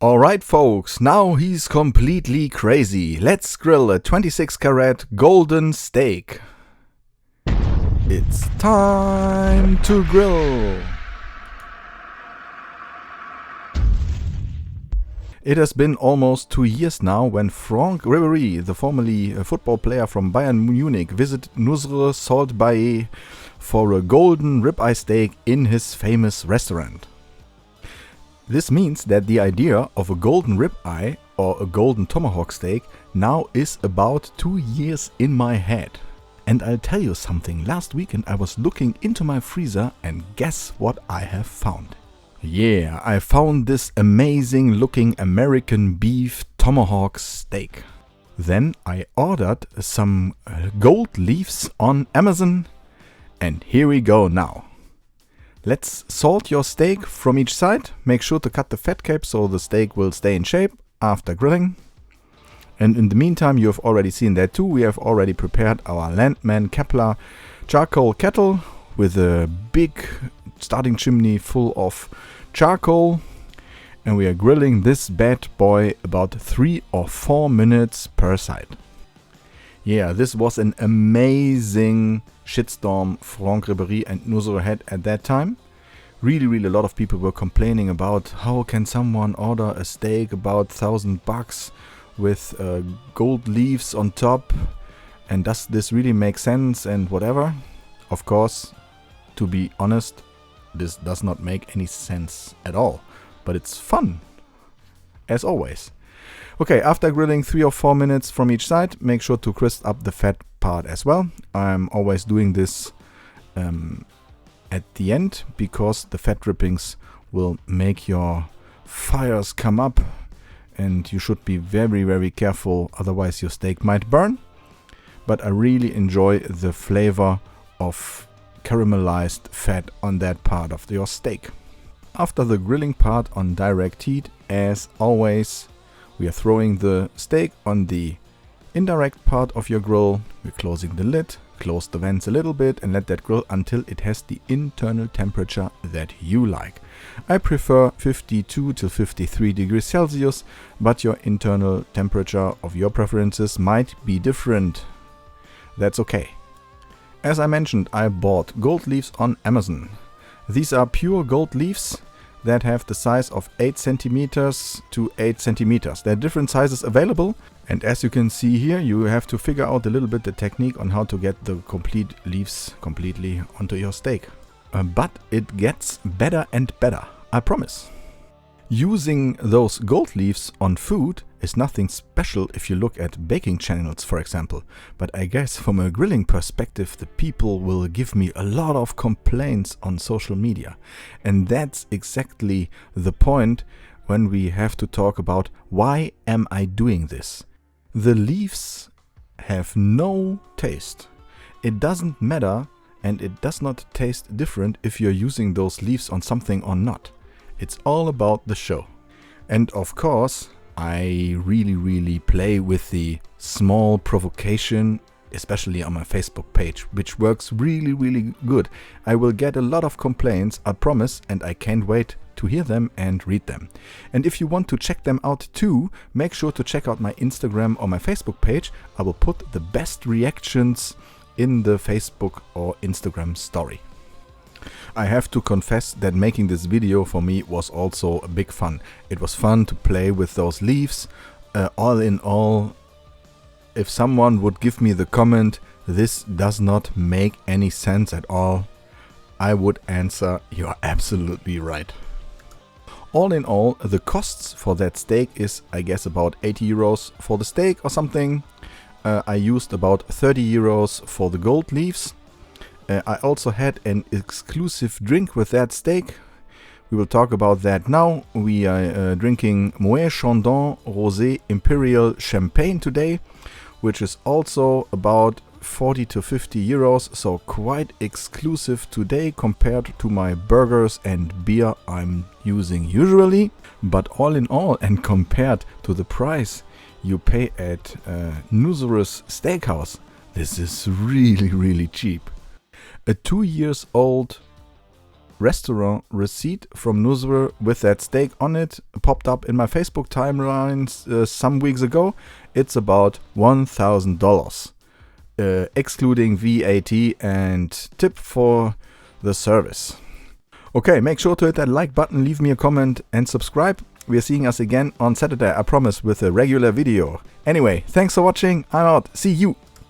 Alright folks, now he's completely crazy. Let's grill a 26 carat golden steak. It's time to grill. It has been almost 2 years now when Franck Ribéry, the formerly football player from Bayern Munich, visited NUSR SALTBAE for a golden ribeye steak in his famous restaurant. This means that the idea of a golden ribeye or a golden tomahawk steak now is about 2 years in my head. And I'll tell you something, last weekend I was looking into my freezer and guess what I have found? Yeah, I found this amazing looking American beef tomahawk steak. Then I ordered some gold leaves on Amazon and here we go now. Let's salt your steak from each side. Make sure to cut the fat cap so the steak will stay in shape after grilling. And in the meantime, you have already seen that too. We have already prepared our Landman Kepler charcoal kettle with a big starting chimney full of charcoal. And we are grilling this bad boy about 3 or 4 minutes per side. Yeah, this was an amazing shitstorm Franck Ribéry and NUSR had at that time. Really a lot of people were complaining about how can someone order a steak about $1,000 with gold leaves on top, and does this really make sense and whatever. Of course, to be honest, this does not make any sense at all, but it's fun as always. Okay, after grilling 3 or 4 minutes from each side, make sure to crisp up the fat part as well. I'm always doing this at the end because the fat drippings will make your fires come up and you should be very careful, otherwise your steak might burn. But I really enjoy the flavor of caramelized fat on that part of your steak. After the grilling part on direct heat, as always, we are throwing the steak on the indirect part of your grill. We're closing the lid, close the vents a little bit and let that grill until it has the internal temperature that you like. I prefer 52 to 53 degrees Celsius, but your internal temperature of your preferences might be different. That's okay. As I mentioned, I bought gold leaves on Amazon. These are pure gold leaves that have the size of 8 centimeters to 8 centimeters. There are different sizes available, and as you can see here, you have to figure out a little bit the technique on how to get the complete leaves completely onto your steak. But it gets better and better, I promise. Using those gold leaves on food is nothing special if you look at baking channels, for example. But I guess from a grilling perspective, the people will give me a lot of complaints on social media. And that's exactly the point when we have to talk about why am I doing this? The leaves have no taste. It doesn't matter and it does not taste different if you're using those leaves on something or not. It's all about the show. And of course, I really play with the small provocation, especially on my Facebook page, which works really good. I will get a lot of complaints, I promise, and I can't wait to hear them and read them. And if you want to check them out too, make sure to check out my Instagram or my Facebook page. I will put the best reactions in the Facebook or Instagram story. I have to confess that making this video for me was also a big fun. It was fun to play with those leaves. All in all, if someone would give me the comment, this does not make any sense at all, I would answer, you are absolutely right. All in all, the costs for that steak is, I guess, about 80 euros for the steak or something. I used about 30 euros for the gold leaves. I also had an exclusive drink with that steak. We will talk about that now. We are drinking Moët Chandon Rosé Imperial Champagne today, which is also about 40 to 50 euros, so quite exclusive today compared to my burgers and beer I'm using usually. But all in all, and compared to the price you pay at NUSR's Steakhouse, this is really cheap. A 2 years old restaurant receipt from NUSR with that steak on it popped up in my Facebook timelines some weeks ago. It's about $1,000, excluding VAT and tip for the service. Okay, make sure to hit that like button, leave me a comment and subscribe. We are seeing us again on Saturday, I promise, with a regular video. Anyway, thanks for watching. I'm out. See you.